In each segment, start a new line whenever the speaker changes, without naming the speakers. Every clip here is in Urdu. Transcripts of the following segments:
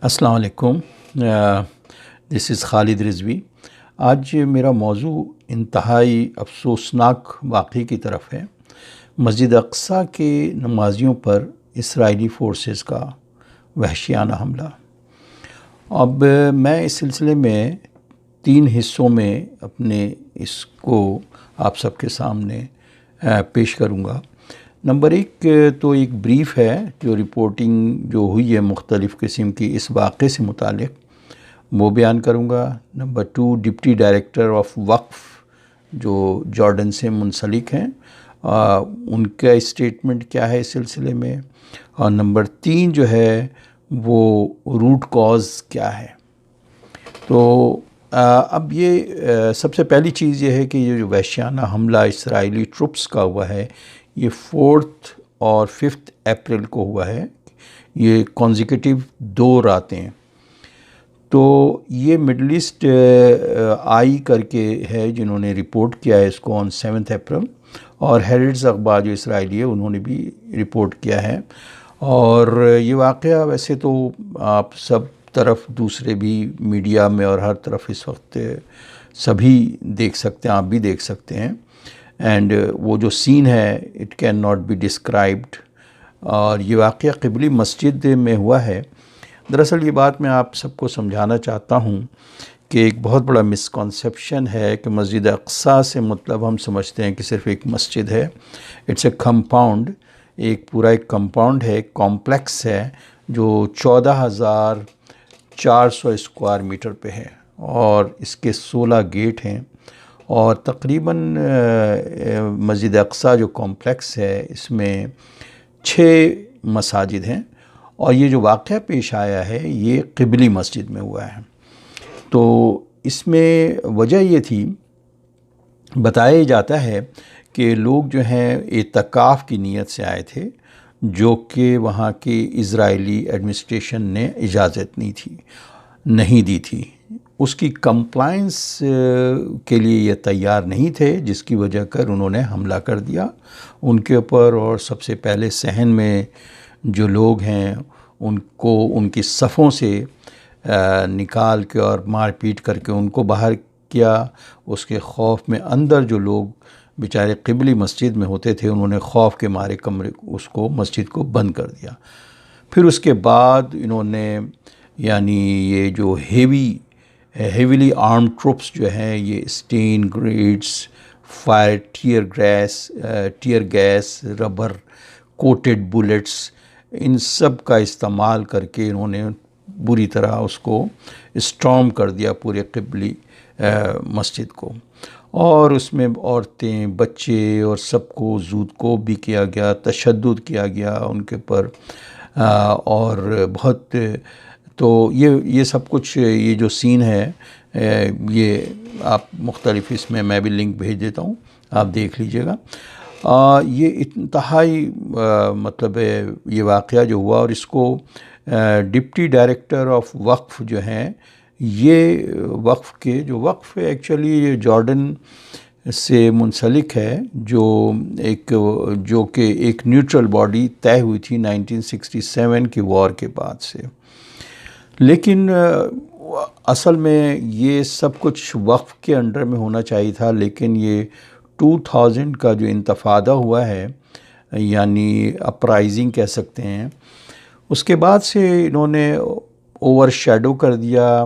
السلام علیکم. دس از خالد رضوی. آج میرا موضوع انتہائی افسوسناک واقعے کی طرف ہے. مسجد اقصیٰ کے نمازیوں پر اسرائیلی فورسز کا وحشیانہ حملہ. اب میں اس سلسلے میں 3 حصوں میں اپنے اس کو آپ سب کے سامنے پیش کروں گا. نمبر 1 تو ایک بریف ہے جو رپورٹنگ جو ہوئی ہے مختلف قسم کی اس واقعے سے متعلق، وہ بیان کروں گا. نمبر 2 ڈپٹی ڈائریکٹر آف وقف جو جارڈن سے منسلک ہیں، ان کا اسٹیٹمنٹ کیا ہے اس سلسلے میں. اور نمبر 3 جو ہے وہ روٹ کاز کیا ہے. تو اب یہ سب سے پہلی چیز یہ ہے کہ یہ جو وحشیانہ حملہ اسرائیلی ٹروپس کا ہوا ہے، یہ 4 اور 5 اپریل کو ہوا ہے. یہ کانزیکیٹیو 2 راتیں ہیں. تو یہ مڈل ایسٹ آئی کر کے ہے جنہوں نے رپورٹ کیا ہے اس کو آن 7 اپریل، اور ہیریٹس اخبار جو اسرائیلی ہے انہوں نے بھی رپورٹ کیا ہے. اور یہ واقعہ ویسے تو آپ سب طرف دوسرے بھی میڈیا میں اور ہر طرف اس وقت سبھی دیکھ سکتے ہیں، آپ بھی دیکھ سکتے ہیں. اینڈ وہ جو سین ہے it can not be described. اور یہ واقعہ قبلی مسجد میں ہوا ہے. دراصل یہ بات میں آپ سب کو سمجھانا چاہتا ہوں کہ ایک بہت بڑا مسکنسیپشن ہے کہ مسجد اقصیٰ سے مطلب ہم سمجھتے ہیں کہ صرف ایک مسجد ہے. اٹس اے کمپاؤنڈ، ایک پورا ایک کمپاؤنڈ ہے، ایک کمپلیکس ہے جو 14,400 اسکوائر میٹر پہ ہے، اور اس کے 16 گیٹ ہیں. اور تقریباً مسجد اقصیٰ جو کمپلیکس ہے اس میں 6 مساجد ہیں، اور یہ جو واقعہ پیش آیا ہے یہ قبلی مسجد میں ہوا ہے. تو اس میں وجہ یہ تھی، بتایا جاتا ہے کہ لوگ جو ہیں اعتکاف کی نیت سے آئے تھے، جو کہ وہاں کی اسرائیلی ایڈمنسٹریشن نے اجازت نہیں دی تھی. اس کی کمپلائنس کے لیے یہ تیار نہیں تھے، جس کی وجہ کر انہوں نے حملہ کر دیا ان کے اوپر. اور سب سے پہلے صحن میں جو لوگ ہیں ان کو ان کی صفوں سے نکال کے اور مار پیٹ کر کے ان کو باہر کیا. اس کے خوف میں اندر جو لوگ بیچارے قبلی مسجد میں ہوتے تھے انہوں نے خوف کے مارے مسجد کو بند کر دیا. پھر اس کے بعد انہوں نے یعنی یہ جو ہیویلی آرمڈ ٹروپس جو ہیں، یہ stun grenades, fire tear gas, rubber coated bullets, ان سب کا استعمال کر کے انہوں نے بری طرح اس کو اسٹارم کر دیا پورے قبلی مسجد کو. اور اس میں عورتیں، بچے اور سب کو زود کو بھی کیا گیا، تشدد کیا گیا ان کے پر. اور بہت تو یہ سب کچھ، یہ جو سین ہے یہ آپ مختلف اس میں بھی لنک بھیج دیتا ہوں، آپ دیکھ لیجئے گا. یہ انتہائی مطلب یہ واقعہ جو ہوا، اور اس کو ڈپٹی ڈائریکٹر آف وقف جو ہیں، یہ وقف ایکچولی جارڈن سے منسلک ہے، جو کہ ایک نیوٹرل باڈی طے ہوئی تھی 1967 کی وار کے بعد سے. لیکن اصل میں یہ سب کچھ وقف کے انڈر میں ہونا چاہیے تھا. لیکن یہ 2000 کا جو انتفاضہ ہوا ہے، یعنی اپرائزنگ کہہ سکتے ہیں، اس کے بعد سے انہوں نے اوور شیڈو کر دیا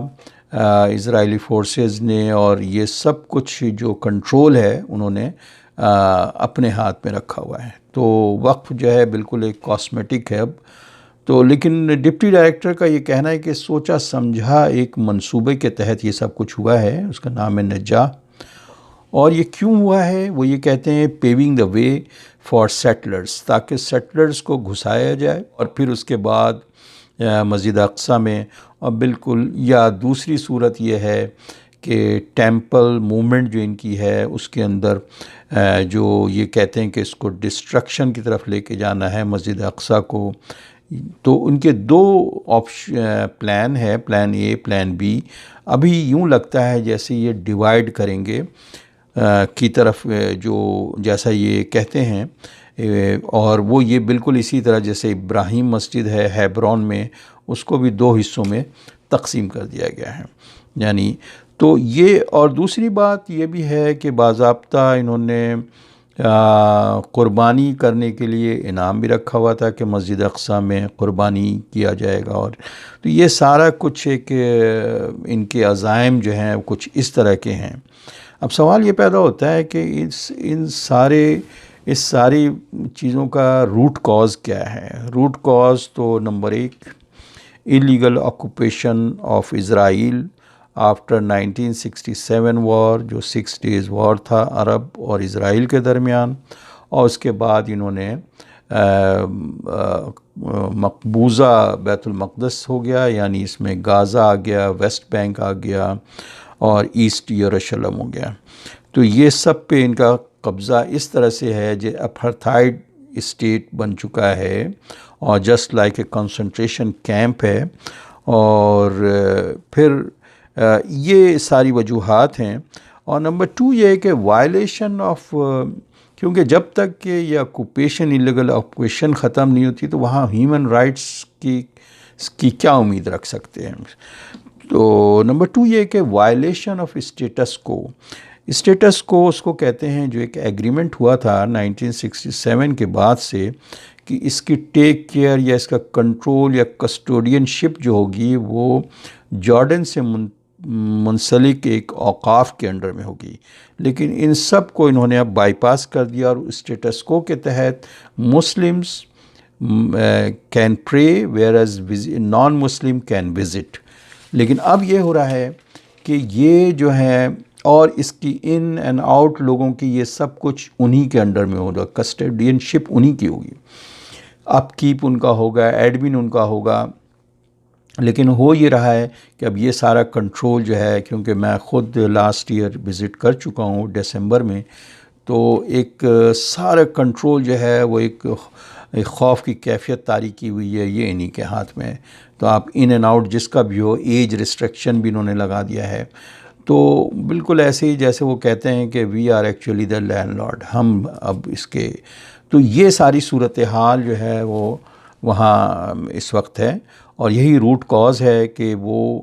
اسرائیلی فورسز نے، اور یہ سب کچھ جو کنٹرول ہے انہوں نے اپنے ہاتھ میں رکھا ہوا ہے. تو وقف جو ہے بالکل ایک کاسمیٹک ہے اب تو. لیکن ڈپٹی ڈائریکٹر کا یہ کہنا ہے کہ سوچا سمجھا ایک منصوبے کے تحت یہ سب کچھ ہوا ہے. اس کا نام ہے نجاح. اور یہ کیوں ہوا ہے وہ یہ کہتے ہیں پیونگ دا وے فار سیٹلرز، تاکہ سیٹلرز کو گھسایا جائے. اور پھر اس کے بعد مسجد اقصیٰ میں، اور بالکل یا دوسری صورت یہ ہے کہ ٹیمپل موومنٹ جو ان کی ہے اس کے اندر جو یہ کہتے ہیں کہ اس کو ڈسٹرکشن کی طرف لے کے جانا ہے مسجد اقصیٰ کو. تو ان کے 2 پلان ہے، پلان اے، پلان بی. ابھی یوں لگتا ہے جیسے یہ ڈیوائیڈ کریں گے کی طرف، جو جیسا یہ کہتے ہیں اور وہ یہ بالکل اسی طرح جیسے ابراہیم مسجد ہے ہیبرون میں، اس کو بھی 2 حصوں میں تقسیم کر دیا گیا ہے. یعنی تو یہ، اور دوسری بات یہ بھی ہے کہ باضابطہ انہوں نے قربانی کرنے کے لیے انعام بھی رکھا ہوا تھا کہ مسجد اقصیٰ میں قربانی کیا جائے گا. اور تو یہ سارا کچھ ایک ان کے عزائم جو ہیں کچھ اس طرح کے ہیں. اب سوال یہ پیدا ہوتا ہے کہ اس ساری چیزوں کا روٹ کاز کیا ہے. روٹ کاز تو number 1، illegal occupation of Israel after 1967 وار، جو 6 days وار تھا عرب اور اسرائیل کے درمیان. اور اس کے بعد انہوں نے مقبوضہ بیت المقدس ہو گیا، یعنی اس میں غازہ آ گیا، ویسٹ بینک آ گیا اور ایسٹ یروشلم ہو گیا. تو یہ سب پہ ان کا قبضہ اس طرح سے ہے جو اپارتھائڈ اسٹیٹ بن چکا ہے اور just like a concentration camp ہے. اور پھر یہ ساری وجوہات ہیں. اور نمبر 2 یہ ہے کہ وائلیشن آف، کیونکہ جب تک کہ یہ آکوپیشن، ایلیگل آکوپیشن ختم نہیں ہوتی تو وہاں ہیومن رائٹس کی کیا امید رکھ سکتے ہیں. تو نمبر 2 یہ ہے کہ وائلیشن آف اسٹیٹس کو. اسٹیٹس کو اس کو کہتے ہیں جو ایک ایگریمنٹ ہوا تھا 1967 کے بعد سے کہ اس کی ٹیک کیئر یا اس کا کنٹرول یا کسٹوڈین شپ جو ہوگی وہ جارڈن سے منسلک ایک اوقاف کے انڈر میں ہوگی. لیکن ان سب کو انہوں نے اب بائی پاس کر دیا اور اسٹیٹس کو کے تحت مسلمز کین پرے where as non Muslim can visit. لیکن اب یہ ہو رہا ہے کہ یہ جو ہے اور اس کی ان اینڈ آؤٹ لوگوں کی یہ سب کچھ انہی کے انڈر میں ہوگا، کسٹڈین شپ انہی کی ہوگی، اپ کیپ ان کا ہوگا، ایڈمن ان کا ہوگا. لیکن ہو یہ رہا ہے کہ اب یہ سارا کنٹرول جو ہے، کیونکہ میں خود لاسٹ ایئر وزٹ کر چکا ہوں دسمبر میں، تو ایک سارا کنٹرول جو ہے وہ ایک خوف کی کیفیت طاری کی ہوئی ہے، یہ انہی کے ہاتھ میں. تو آپ ان اینڈ آؤٹ جس کا بھی ہو، ایج ریسٹرکشن بھی انہوں نے لگا دیا ہے. تو بالکل ایسے ہی جیسے وہ کہتے ہیں کہ we are actually the landlord, ہم اب اس کے. تو یہ ساری صورتحال جو ہے وہ وہاں اس وقت ہے، اور یہی روٹ کاز ہے کہ وہ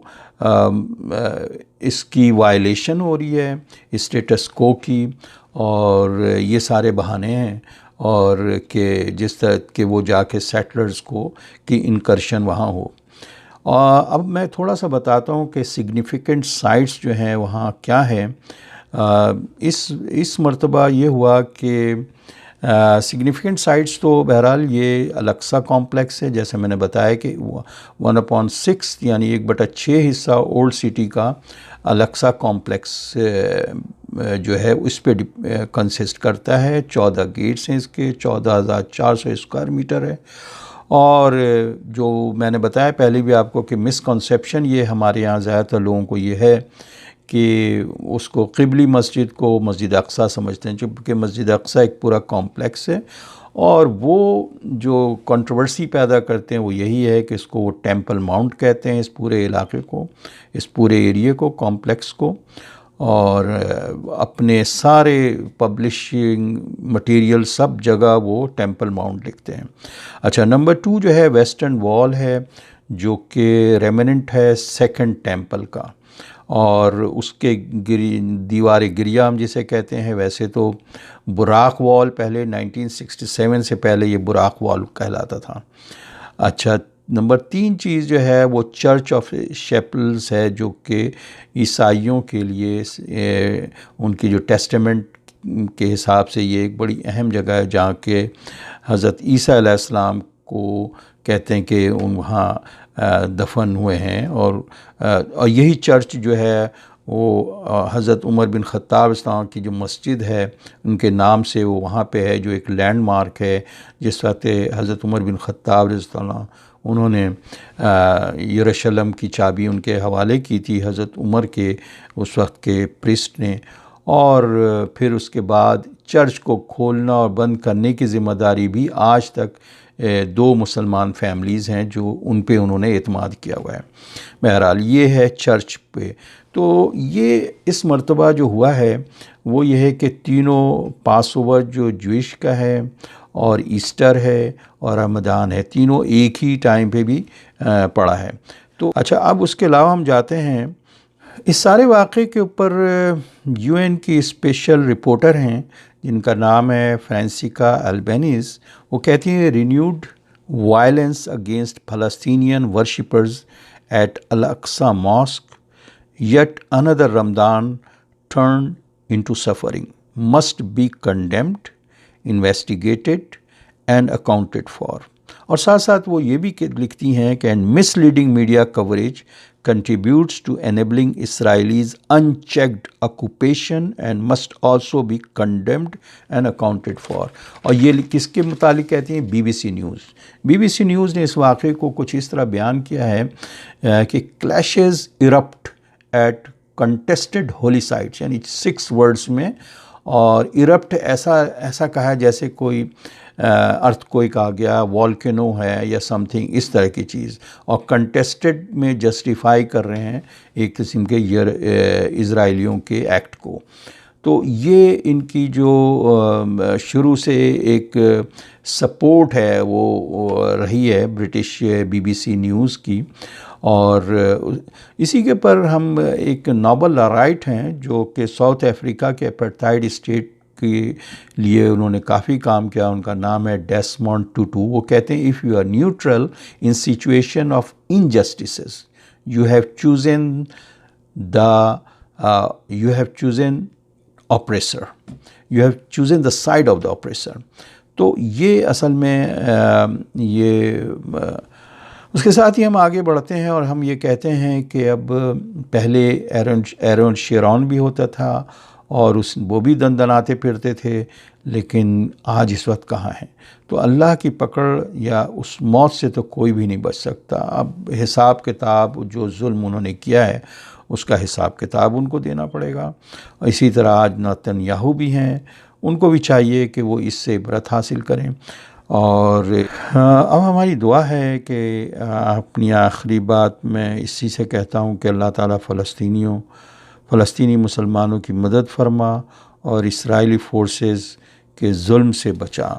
اس کی وائلیشن ہو رہی ہے اسٹیٹس کو کی، اور یہ سارے بہانے ہیں. اور کہ جس طرح کہ وہ جا کے سیٹلرز کو کی انکرشن وہاں ہو. اب میں تھوڑا سا بتاتا ہوں کہ سگنیفیکنٹ سائٹس جو ہیں وہاں کیا ہے. اس مرتبہ یہ ہوا کہ سگنیفیکنٹ سائٹس تو بہرحال یہ الاقصیٰ کمپلیکس ہے، جیسے میں نے بتایا کہ 1/6 یعنی 1/6 حصہ اولڈ سٹی کا الاقصیٰ کمپلیکس جو ہے اس پہ کنسسٹ کرتا ہے. 14 گیٹس ہیں اس کے، 14,400 اسکوائر میٹر ہے. اور جو میں نے بتایا پہلے بھی آپ کو کہ مسکنسیپشن یہ ہمارے یہاں زیادہ تر لوگوں کو یہ ہے کہ اس کو قبلی مسجد کو مسجد اقصیٰ سمجھتے ہیں، چونکہ مسجد اقصیٰ ایک پورا کمپلیکس ہے. اور وہ جو کنٹروورسی پیدا کرتے ہیں وہ یہی ہے کہ اس کو وہ ٹیمپل ماؤنٹ کہتے ہیں، اس پورے علاقے کو، اس پورے ایریے کو، کمپلیکس کو. اور اپنے سارے پبلشنگ مٹیریل سب جگہ وہ ٹیمپل ماؤنٹ لکھتے ہیں. اچھا، نمبر 2 جو ہے ویسٹرن وال ہے، جو کہ ریمننٹ ہے سیکنڈ ٹیمپل کا. اور اس کے دیوار گریام جسے کہتے ہیں، ویسے تو براق وال پہلے 1967 سے پہلے یہ براق وال کہلاتا تھا. اچھا، نمبر 3 چیز جو ہے وہ چرچ آف شیپلز ہے، جو کہ عیسائیوں کے لیے ان کی جو ٹیسٹمنٹ کے حساب سے یہ ایک بڑی اہم جگہ ہے جہاں کہ حضرت عیسیٰ علیہ السلام کو کہتے ہیں کہ وہاں دفن ہوئے ہیں. اور یہی چرچ جو ہے وہ حضرت عمر بن خطاب اسلام کی جو مسجد ہے ان کے نام سے وہ وہاں پہ ہے، جو ایک لینڈ مارک ہے. جس وقت حضرت عمر بن خطاب رضی اللہ عنہ انہوں نے یروشلم کی چابی ان کے حوالے کی تھی حضرت عمر کے اس وقت کے پریسٹ نے. اور پھر اس کے بعد چرچ کو کھولنا اور بند کرنے کی ذمہ داری بھی آج تک 2 مسلمان فیملیز ہیں جو ان پہ انہوں نے اعتماد کیا ہوا ہے. بہرحال یہ ہے چرچ پہ. تو یہ اس مرتبہ جو ہوا ہے وہ یہ ہے کہ تینوں پاس اوور جو جوئش کا ہے اور ایسٹر ہے اور رمضان ہے، تینوں ایک ہی ٹائم پہ بھی پڑا ہے۔ تو اچھا، اب اس کے علاوہ ہم جاتے ہیں اس سارے واقعے کے اوپر یو این کی اسپیشل رپورٹر ہیں جن کا نام ہے فرانسیسکا البینیز۔ وہ کہتی ہیں renewed violence against Palestinian worshippers at Al Aqsa mosque yet اندر Ramadan turn into suffering must be condemned investigated and accounted for. اور ساتھ ساتھ وہ یہ بھی لکھتی ہیں کہ and misleading media coverage contributes to enabling Israelis unchecked occupation and must also be condemned and accounted for۔ اور یہ کس کے متعلق کہتی ہیں؟ B B C news. B B C news نے اس واقعے کو کچھ اس طرح بیان کیا ہے کہ clashes erupt at contested holy sites, یعنی 6 ورڈز میں، اور ایرپٹ ایسا کہا ہے جیسے کوئی ارتھ کوئک آ گیا، والکینو ہے یا سم تھنگ اس طرح کی چیز، اور کنٹیسٹڈ میں جسٹیفائی کر رہے ہیں ایک قسم کے اسرائیلیوں کے ایکٹ کو۔ تو یہ ان کی جو شروع سے ایک سپورٹ ہے وہ رہی ہے British B B C news کی۔ اور اسی کے پر ہم ایک نوبل لارائٹ ہیں جو کہ ساؤتھ افریقہ کے اپارتھائڈ اسٹیٹ کے لیے انہوں نے کافی کام کیا، ان کا نام ہے ڈیسمونڈ ٹوٹو۔ وہ کہتے ہیں if you are neutral in situation of injustices you have chosen oppressor، you have chosen the side of the oppressor۔ تو یہ اصل میں اس کے ساتھ ہی ہم آگے بڑھتے ہیں اور ہم یہ کہتے ہیں کہ اب پہلے ایرون شیرون بھی ہوتا تھا اور وہ بھی دندناتے پھرتے تھے، لیکن آج اس وقت کہاں ہیں؟ تو اللہ کی پکڑ یا اس موت سے تو کوئی بھی نہیں بچ سکتا۔ اب حساب کتاب جو ظلم انہوں نے کیا ہے اس کا حساب کتاب ان کو دینا پڑے گا۔ اسی طرح آج نتن یاہو بھی ہیں، ان کو بھی چاہیے کہ وہ اس سے عبرت حاصل کریں۔ اور اب ہماری دعا ہے کہ اپنی آخری بات میں اسی سے کہتا ہوں کہ اللہ تعالیٰ فلسطینی مسلمانوں کی مدد فرما اور اسرائیلی فورسز کے ظلم سے بچا۔